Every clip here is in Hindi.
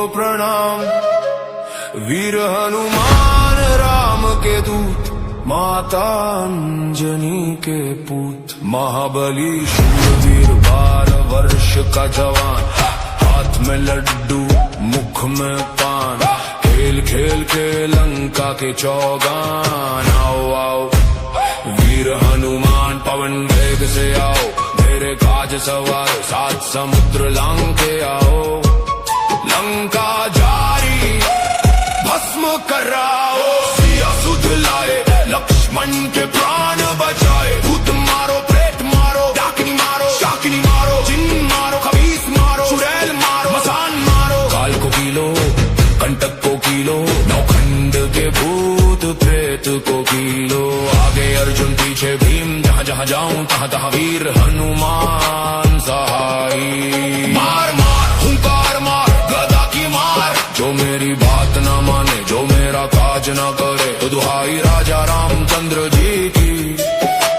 प्रणाम। वीर हनुमान राम के दूत, माता अंजनी के पूत। महाबली शूरवीर 12 वर्ष का जवान, हाथ में लड्डू मुख में पान। खेल खेल के लंका के चौगान। आओ आओ वीर हनुमान पवन वेग से आओ, मेरे काज सवार 7 समुद्र लांग के आओ। लंका जारी भस्म कराओ, सिया सुध लाए लक्ष्मण के प्राण बचाए। भूत मारो प्रेत मारो, डाकिनी मारो शाकिनी मारो, जिन मारो खबीस मारो, चुड़ैल मारो मसान मारो। काल को कीलो कंटक को कीलो, नौखंड के भूत प्रेत को कीलो। आगे अर्जुन पीछे भीम, जहाँ जहाँ जाऊं तहाँ तहाँ वीर हनुमान सहाई। मार मार हुंकार मार गदा की मार, जो मेरी बात ना माने जो मेरा काज ना करे। तो दुहाई राजा रामचंद्र जी की,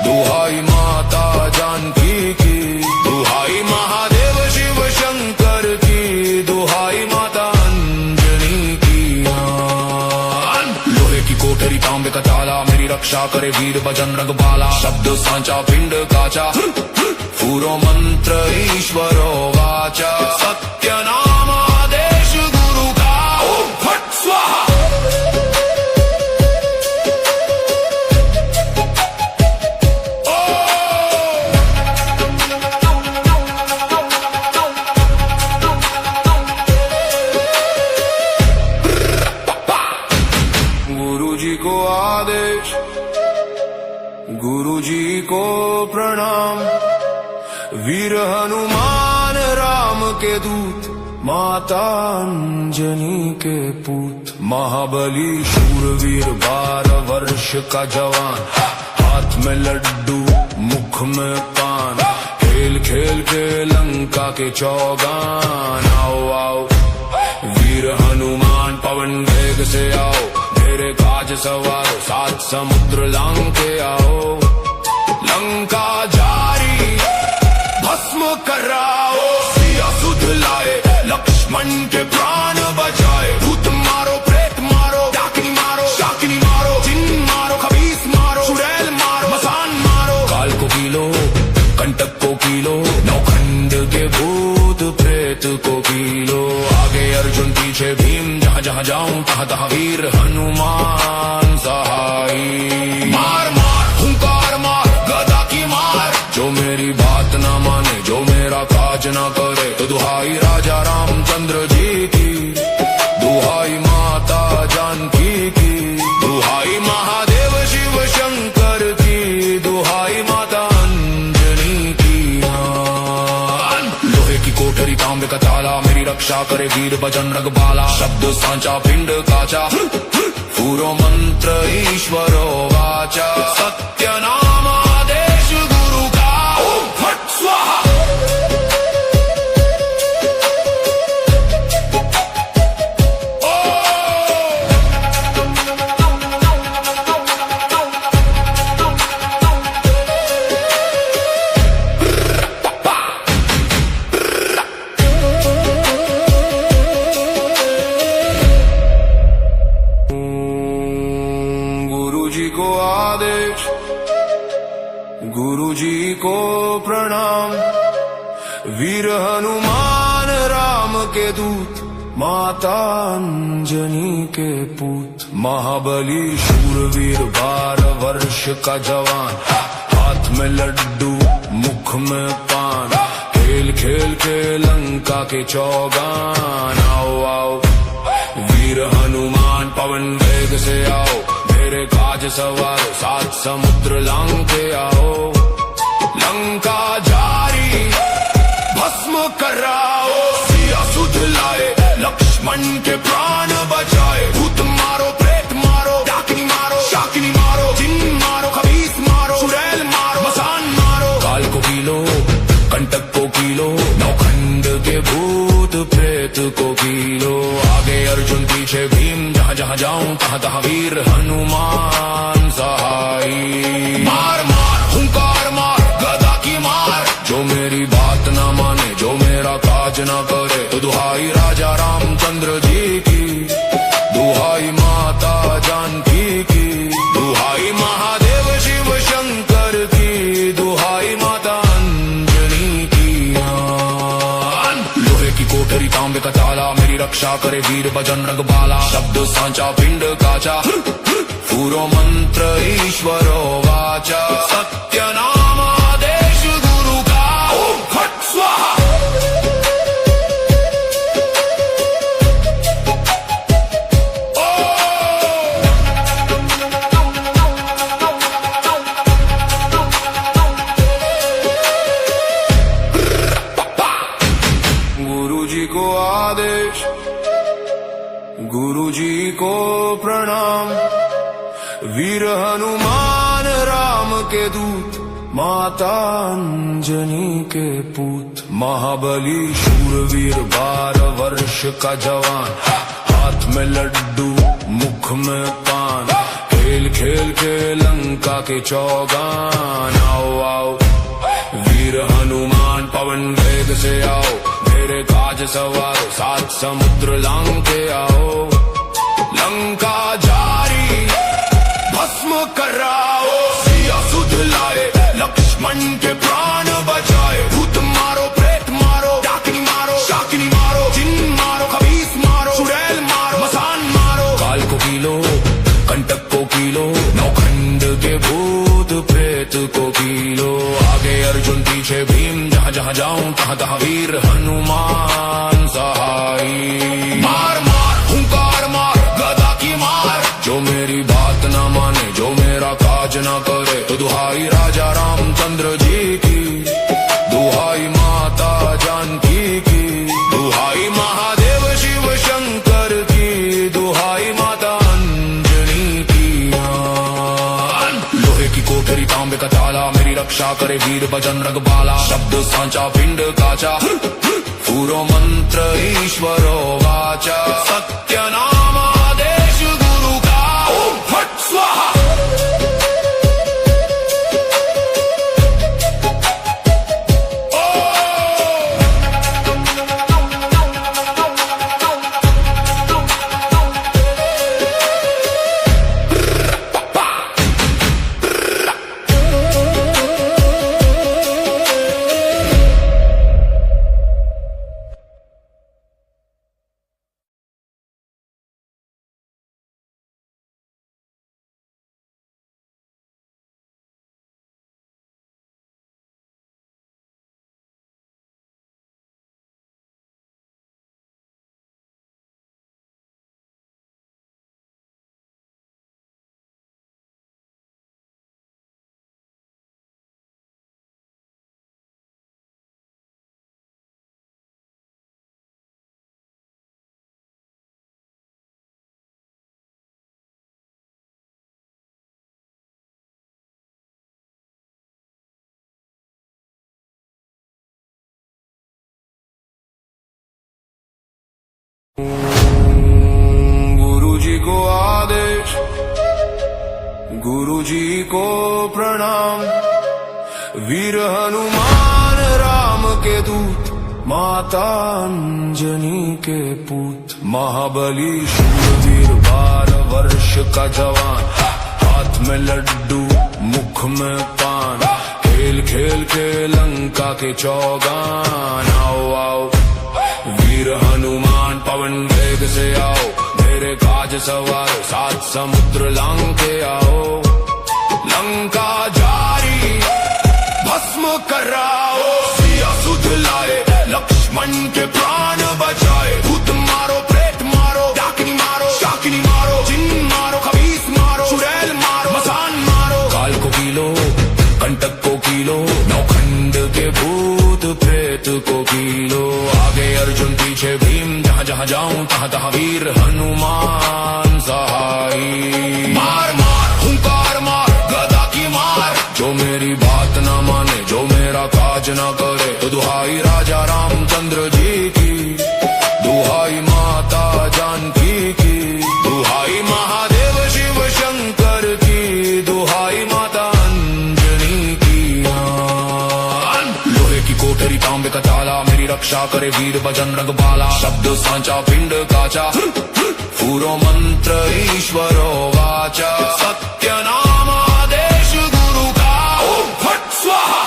दुहाई माता जानकी की, दुहाई महादेव शिव शंकर की, दुहाई माता अंजनी की। लोहे की कोठरी तांबे का ताला, मेरी रक्षा करे वीर बजरंग बाला। शब्द सांचा पिंड काचा, पूरो मंत्र ईश्वरो वाचा। सत्य नाम आदेश गुरु का, ओम फट स्वाहा। गुरु जी को आदेश, गुरु जी को प्रणाम। वीर हनुमान राम के दूत, माता अंजनी के पूत। महाबली शूरवीर 12 वर्ष का जवान, हाथ में लड्डू मुख में पान। खेल खेल के लंका के चौगान। आओ आओ वीर हनुमान पवन वेग से आओ, मेरे काज सवार 7 समुद्र लांग के आओ। लंका जारी भस्म कराओ, सिया सुध लाए लक्ष्मण के प्राण बचाए। भूत मारो प्रेत मारो, डाकिनी मारो शाकिनी मारो, जिन मारो खबीस मारो, चुड़ैल मारो मसान मारो। काल को कीलो कंटक को कीलो, नौखंड के भूत प्रेत को कीलो। आगे अर्जुन पीछे भीम, जहाँ जहाँ जाऊं तहाँ तहाँ वीर हनुमान सहाई। मार मार हुंकार मार गदा की मार, जो मेरी बात ना माने जो मेरा काज ना करे। तो दुहाई राजा रामचंद्र जी की, दुहाई माता जानकी की, दुहाई महादेव शिव शंकर की, दुहाई माता अंजनी की। लोहे की कोठरी तांबे का ताला, मेरी रक्षा करे वीर बजरंग बाला। शब्द सांचा पिंड काचा, पूरो मंत्र ईश्वरो वाचा। सत्य नाम आदेश गुरु का, ओम फट स्वाहा। गुरु जी को प्रणाम। वीर हनुमान राम के दूत, माता अंजनी के पूत। महाबली शूरवीर 12 वर्ष का जवान, हाथ में लड्डू मुख में पान। खेल खेल के लंका के चौगान। आओ आओ वीर हनुमान पवन वेग से आओ, मेरे काज सवार 7 समुद्र लांग के आओ। लंका जारी भस्म कराओ, सिया सुध लाए लक्ष्मण के प्राण बचाए। भूत मारो प्रेत मारो, डाकिनी मारो शाकिनी मारो, जिन मारो खबीस मारो, चुड़ैल मारो मसान मारो। काल को कीलो कंटक को कीलो, नौखंड के भूत प्रेत को कीलो। आगे अर्जुन पीछे भीम, जहाँ जहाँ जाऊं तहाँ तहाँ वीर हनुमान सहाई। मार मार हुंकार मार गदा की मार, जो मेरी बात ना माने जो मेरा काज ना करे। तो दुहाई राजा रामचंद्र रक्षा करे वीर बजरंग बाला। शब्द सांचा पिंड काचा, पूरो मंत्र ईश्वरो वाचा। सत्य नाम आदेश गुरु का, ओम फट स्वाहा। गुरुजी को आदेश, गुरुजी को प्रणाम। वीर हनुमान राम के दूत, माता अंजनी के पूत। महाबली शूरवीर 12 वर्ष का जवान, हाथ में लड्डू मुख में पान। खेल खेल के लंका के चौगान। आओ आओ वीर हनुमान पवन वेग से आओ, मेरे काज सवार 7 समुद्र लांग के आओ। लंका जारी भस्म कराओ, सिया सुध लाए लक्ष्मण के प्राण बचाए। भूत मारो प्रेत मारो, डाकिनी मारो शाकिनी मारो। जिन मारो खबीस मारो, चुड़ैल मारो मसान मारो। काल को कीलो कंटक को कीलो, नौखंड के भूत प्रेत को कीलो। आगे अर्जुन पीछे भीम, जहाँ जहाँ जाऊं तहाँ तहाँ वीर हनुमान सहाई। मार मार हुंकार मार गदा की मार, जो मेरी बात ना माने जो मेरा काज ना करे। तो दुहाई राजा रामचंद्र जी की, दुहाई माता जानकी की। दुहाई महादेव शिव शंकर की, दुहाई माता अंजनी की। लोहे की कोठरी तांबे का ताला, मेरी रक्षा करे वीर बजरंग बाला। शब्द सांचा पिंड काचा, पूरो मंत्र ईश्वरो वाचा। सत्य नाम आदेश गुरु का, ओम फट स्वाहा। गुरुजी को आदेश, गुरुजी को प्रणाम। वीर हनुमान राम के दूत, माता अंजनी के पूत। महाबली शूरवीर 12 वर्ष का जवान, हाथ में लड्डू मुख में पान। खेल खेल के लंका के चौगान। आओ आओ वीर हनुमान पवन वेग से आओ, मेरे काज सवार 7 समुद्र लांग के आओ। लंका जारी भस्म कराओ, सिया सुध लाए लक्ष्मण के प्राण बचाए। भूत मारो प्रेत मारो, डाकिनी मारो शाकिनी मारो। जिन मारो खबीस मारो, चुड़ैल मारो मसान मारो। काल को कीलो कंटक को कीलो, नौखंड के भूत प्रेत को कीलो। आगे अर्जुन पीछे भीम, जहाँ जहाँ जाऊं तहाँ तहाँ वीर हनुमान सहाई। मार मार हुंकार मार गदा की मार, जो मेरी बात ना माने जो मेरा काज ना करे। तो दुहाई राजा रामचंद्र जी की, दुहाई माता जानकी की। दुहाई महादेव शिव शंकर की, दुहाई माता अंजनी की। लोहे की कोठरी तांबे का ताला, मेरी रक्षा करे वीर बजरंग बाला। शब्द सांचा पिंड काचा, पूरो मंत्र ईश्वरो वाचा। सत्य नाम आदेश गुरु का, ओम फट स्वाहा।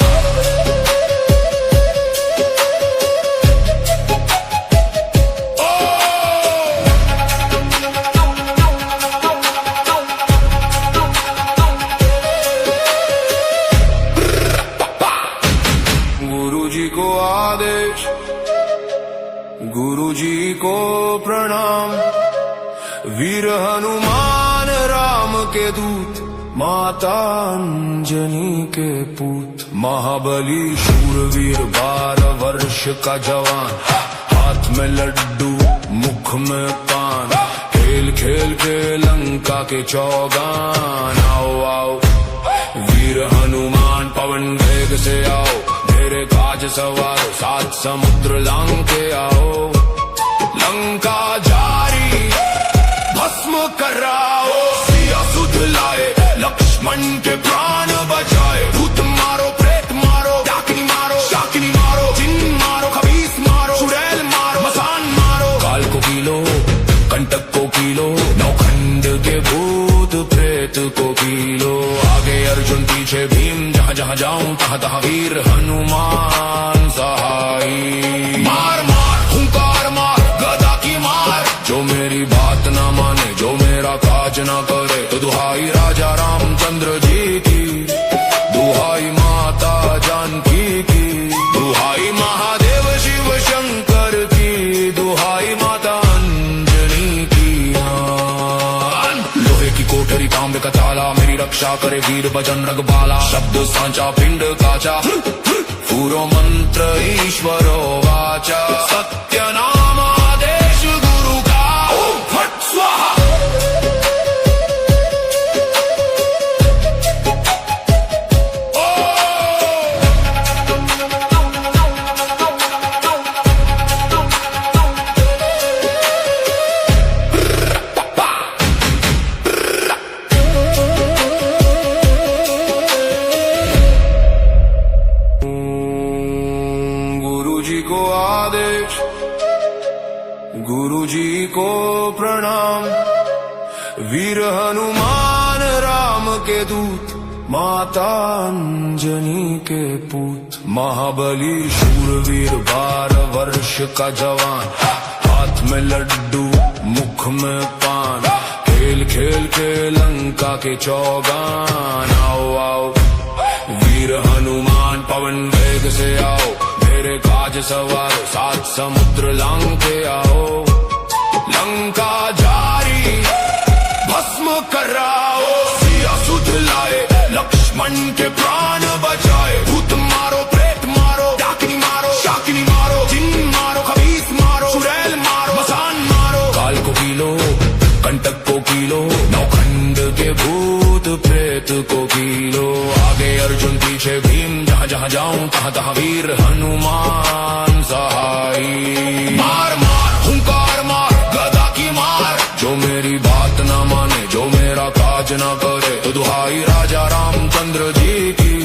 गुरुजी को आदेश, गुरुजी को प्रणाम। वीर हनुमान राम के दूत, माता अंजनी के पूत। महाबली शूरवीर 12 वर्ष का जवान, हाथ में लड्डू मुख में पान। खेल खेल के लंका के चौगान। आओ आओ वीर हनुमान पवन वेग से आओ, मेरे काज सवार 7 समुद्र लांग के आओ। लंका जारी भस्म कराओ, सिया सुध लाए लक्ष्मण के प्राण बचाए। भूत मारो प्रेत मारो, डाकिनी मारो शाकिनी मारो, जिन मारो खबीस मारो, चुड़ैल मारो मसान मारो। काल को कीलो कंटक को कीलो, नौखंड के भूत प्रेत को कीलो। आगे अर्जुन पीछे भीम, जहाँ जहाँ जाऊं तहाँ तहाँ वीर हनुमान सहाई। मार मार हुंकार मार गदा की मार, जो मेरी बात ना माने जो मेरा काज ना करे। तो दुहाई राजा रामचंद्र जी की, दुहाई माता जानकी की, दुहाई महादेव शिव शंकर की, दुहाई माता अंजनी की। लोहे की कोठरी तांबे का ताला, मेरी रक्षा करे वीर बजरंग बाला। शब्द सांचा पिंड काचा, पूरो मंत्र ईश्वरो वाचा। सत्य नाम आदेश गुरु का, ओम फट स्वाहा। को आदेश, गुरुजी को प्रणाम। वीर हनुमान राम के दूत, माता अंजनी के पूत। महाबली शूरवीर 12 वर्ष का जवान, हाथ में लड्डू मुख में पान। खेल खेल के लंका के चौगान। आओ आओ वीर हनुमान पवन वेग से आओ, मेरे काज सवार 7 समुद्र लांग के आओ। लंका जारी भस्म कराओ, सिया सुध लाए लक्ष्मण के प्राण बचाए। भूत मारो प्रेत मारो, डाकिनी मारो शाकिनी मारो, जिन मारो खबीस मारो, चुड़ैल मारो मसान मारो। काल को कीलो कंटक को कीलो, नौखंड के भूत प्रेत को कीलो। आगे अर्जुन पीछे भीम, जहाँ जहाँ जाऊं तहाँ तहाँ वीर हनुमान सहाई। मार मार हुंकार मार गदा की मार, जो मेरी बात ना माने जो मेरा काज ना करे। तो दुहाई राजा रामचंद्र जी की,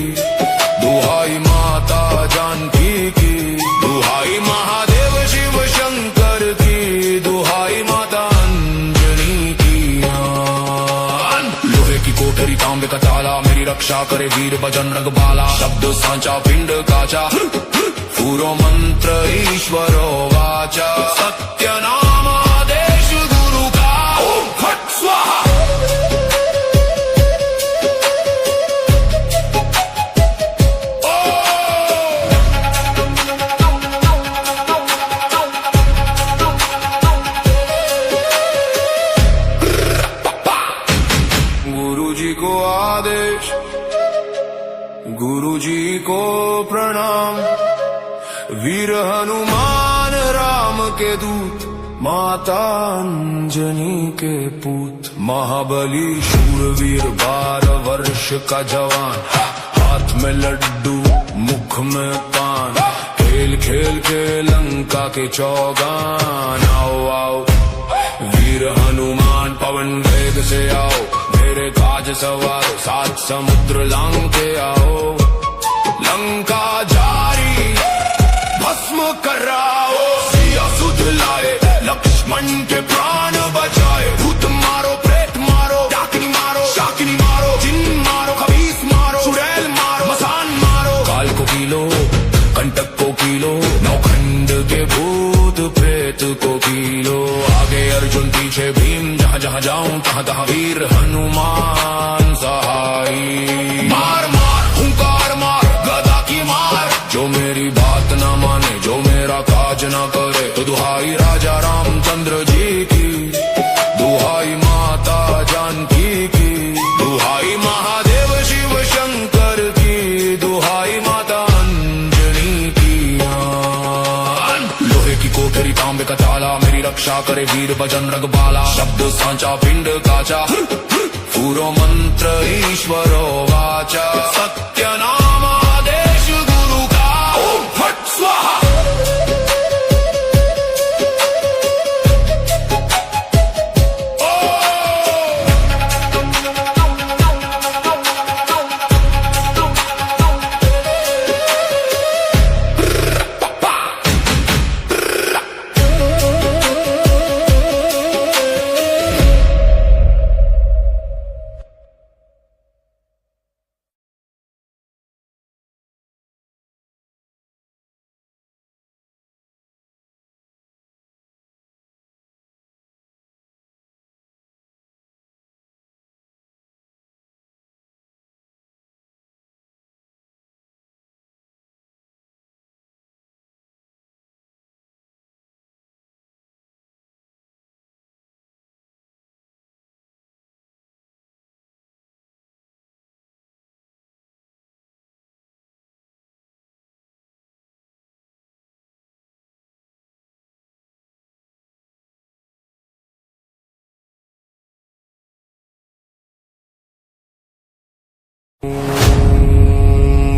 दुहाई माता जानकी की, दुहाई महादेव शिव शंकर की, दुहाई माता अंजनी की। लोहे की कोठरी तांबे का ताला, मेरी रक्षा करे वीर बजरंग बाला। शब्द सांचा पिंड काचा, पूरो मंत्र ईश्वरो वाचा। सत्य नाम आदेश गुरु का, ओम फट स्वाहा। गुरुजी को आदेश, गुरुजी को प्रणाम। वीर हनुमान राम के दूत, माता अंजनी के पूत। महाबली शूरवीर 12 वर्ष का जवान, हाथ में लड्डू मुख में पान। खेल खेल के लंका के चौगान। आओ आओ वीर हनुमान पवन वेग से आओ, मेरे काज सवार 7 समुद्र लांग के आओ। लंका जारी भस्म कराओ, सिया सुध लाए लक्ष्मण के प्राण बचाए। भूत मारो प्रेत मारो, डाकिनी मारो शाकिनी मारो, जिन मारो खबीस मारो, चुड़ैल मारो मसान मारो। काल को कीलो कंटक को कीलो, नौखंड के भूत प्रेत को कीलो। आगे अर्जुन पीछे भीम, जहाँ जहाँ जाऊं तहाँ तहाँ वीर हनुमान सहाई। मार मार हुंकार मार गदा की मार, जो मेरी बात का ताला, मेरी रक्षा करे वीर बजरंग बाला। शब्द सांचा पिंड काचा, पूरो मंत्र ईश्वरो वाचा। सत्य नाम आदेश गुरु का, ओम फट स्वाहा।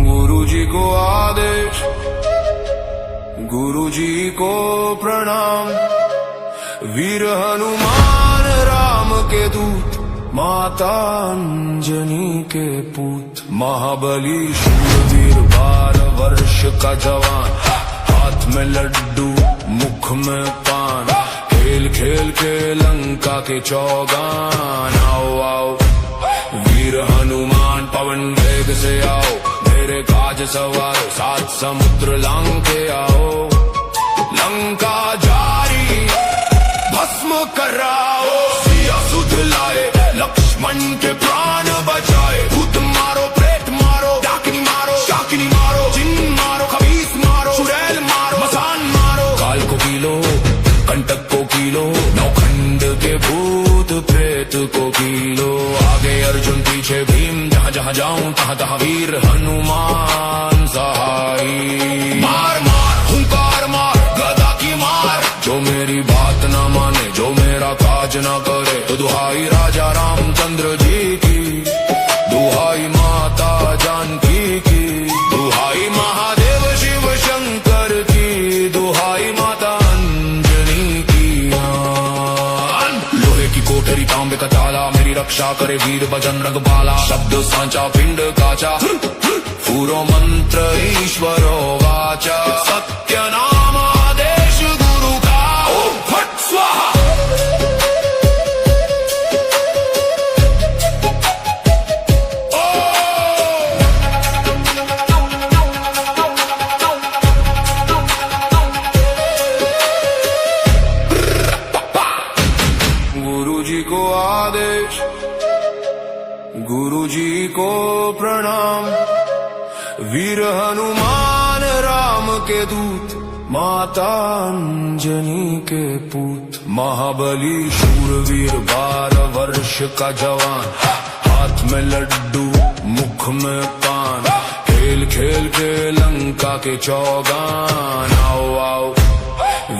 गुरुजी को आदेश, गुरुजी को प्रणाम। वीर हनुमान राम के दूत, माता अंजनी के पूत। महाबली शूरवीर 12 वर्ष का जवान, हाथ में लड्डू मुख में पान। खेल खेल के लंका के चौगान। आओ आओ वीर हनुमान पवन वेग से आओ, मेरे काज सवार 7 समुद्र लांग के आओ। लंका जारी भस्म कराओ, सिया सुध लाए लक्ष्मण के प्राण बचाए। भूत मारो प्रेत मारो, डाकिनी मारो शाकिनी मारो। जिन मारो खबीस मारो, चुड़ैल मारो मसान मारो। काल को कीलो कंटक को कीलो, नौखंड के भूत प्रेत को कीलो। आगे अर्जुन पीछे भीम, जहाँ जहाँ जाऊं तहाँ तहाँ वीर हनुमान सहाई। मार मार हुंकार मार गदा की मार, जो मेरी बात ना माने जो मेरा काज ना करे। तो दुहाई राजा रामचंद्र जी की, दुहाई माता जानकी की। दुहाई महादेव शिव शंकर की, दुहाई माता अंजनी की। लोहे की कोठरी तांबे का ताला, मेरी रक्षा करे वीर बजरंग बाला। शब्द सांचा पिंड काचा, पूरो मंत्र ईश्वरो वाचा। सत्य नाम आदेश गुरु का, ओम फट स्वाहा। गुरुजी को आदेश, गुरुजी को प्रणाम। वीर हनुमान राम के दूत, माता अंजनी के पूत। महाबली शूरवीर 12 वर्ष का जवान, हाथ में लड्डू मुख में पान। खेल खेल के लंका के चौगान। आओ आओ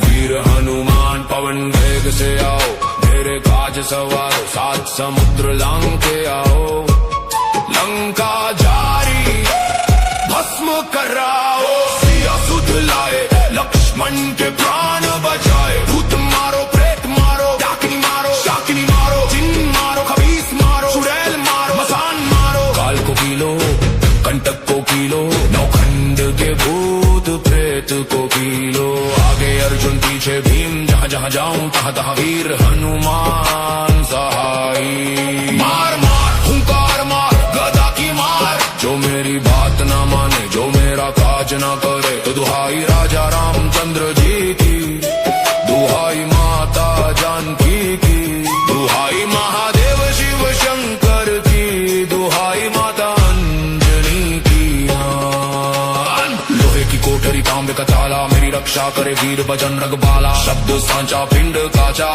वीर हनुमान पवन वेग से आओ, मेरे काज सवार 7 समुद्र लांग के आओ। लंका जारी भस्म कराओ, सिया सुध लाए लक्ष्मण के प्राण बचाए। भूत मारो प्रेत मारो, डाकिनी मारो शाकिनी मारो। जिन मारो खबीस मारो, चुड़ैल मारो मसान मारो। काल को कीलो कंटक को कीलो, नौखंड के भूत प्रेत को कीलो। आगे अर्जुन पीछे भीम, जहाँ जहाँ जाऊं तहाँ तहाँ वीर हनुमान सहाई। मार मार हुंकार मार गदा की मार, जो मेरी बात ना माने जो मेरा काज ना करे। तो दुहाई राजा रामचंद्र जी की, दुहाई माता जानकी की। दुहाई महादेव शिव शंकर की, दुहाई माता अंजनी की। लोहे की कोठरी तांबे का ताला, मेरी रक्षा करे वीर बजरंग बाला। शब्द सांचा पिंड काचा,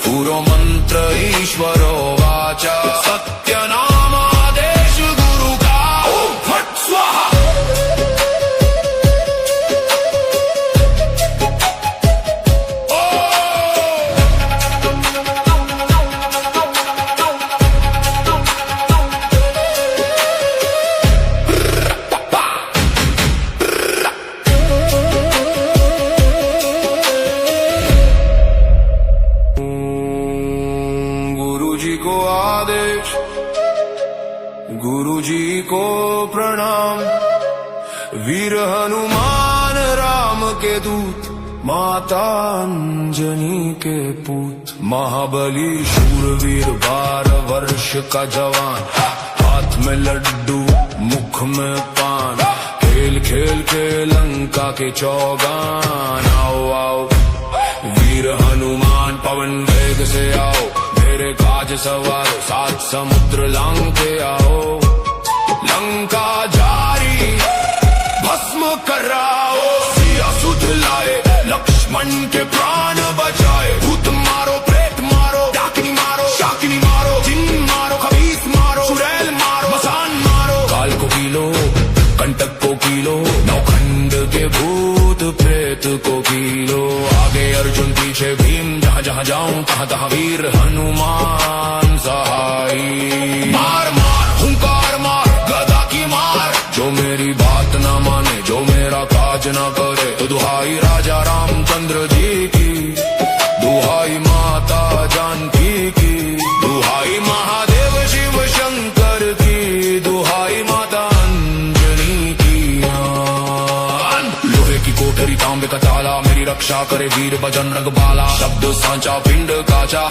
पूरो मंत्र ईश्वरो वाचा। सत्य नाम आदेश गुरु का, ओम फट स्वाहा। वीर हनुमान राम के दूत, माता अंजनी के पूत। महाबली शूरवीर 12 वर्ष का जवान, हाथ में लड्डू मुख में पान। खेल खेल के लंका के चौगान। आओ आओ वीर हनुमान पवन वेग से आओ, मेरे काज सवार 7 समुद्र लांग के आओ। लंका जारी भस्म कराओ, सिया सुध लाए लक्ष्मण के प्राण बचाए। भूत मारो प्रेत मारो, डाकिनी मारो शाकिनी मारो, जिन मारो खबीस मारो, चुड़ैल मारो मसान मारो। काल को कीलो कंटक को कीलो, नौखंड के भूत प्रेत को कीलो। आगे अर्जुन पीछे भीम, जहाँ जहाँ जाऊं तहाँ तहाँ वीर हनुमान सहाई। मार मार हुंकार मार गदा की मार, जो मेरी बात ना माने जो मेरा काज ना करे। तो दुहाई राजा रामचंद्र जी की, दुहाई माता जानकी की, दुहाई महादेव शिव शंकर की, दुहाई माता अंजनी की। लोहे की कोठरी तांबे का ताला, मेरी रक्षा करे वीर बजरंग बाला। शब्द सांचा पिंड काचा,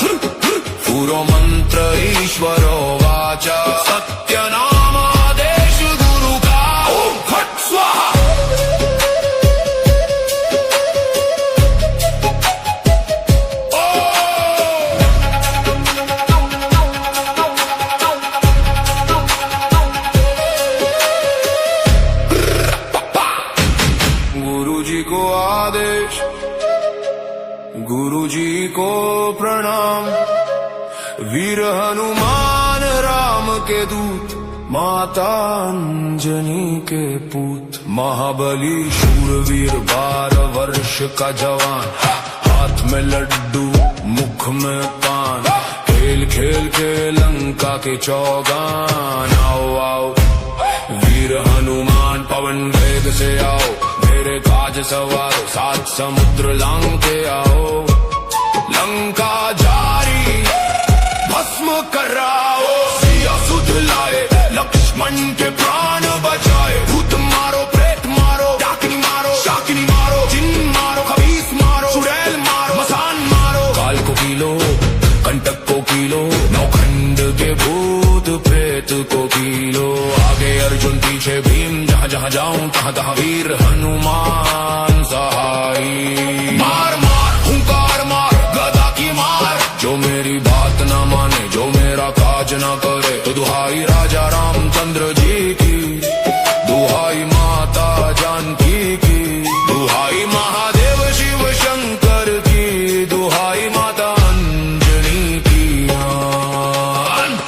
पूरो मंत्र ईश्वरो वाचा। सत्य नाम आदेश गुरु का, ओम फट स्वाहा। गुरु जी को आदेश, गुरु जी को प्रणाम। वीर हनुमान राम के दूत, माता अंजनी के पूत। महाबली शूरवीर 12 वर्ष का जवान, हाथ में लड्डू मुख में पान। खेल खेल के लंका के चौगान। आओ आओ वीर हनुमान पवन वेग से आओ, मेरे काज सवार 7 समुद्र लांग के आओ। लंका जारी भस्म कराओ, सिया सुध लाए लक्ष्मण के प्राण बचाए। भूत मारो प्रेत मारो, डाकिनी मारो शाकिनी मारो, जिन मारो खबीस मारो, चुड़ैल मारो मसान मारो। काल को कीलो कंटक को कीलो, नौखंड के भूत प्रेत को कीलो। आगे अर्जुन पीछे भीम, जहाँ जहाँ जाऊं तहाँ तहाँ वीर हनुमान सहाई। मार मार हुंकार मार गदा की मार, जो मेरी बात ना माने जो मेरा काज ना करे। तो दुहाई राजा रामचंद्र जी की, दुहाई माता जानकी की, दुहाई महादेव शिव शंकर की, दुहाई माता अंजनी की।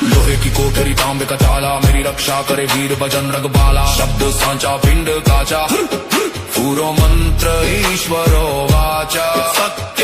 लोहे की कोठरी तांबे का ताला, मेरी रक्षा करे वीर बजरंग बाला। शब्द सांचा पिंड काचा, पूरो मंत्र ईश्वरो वाचा। सत्य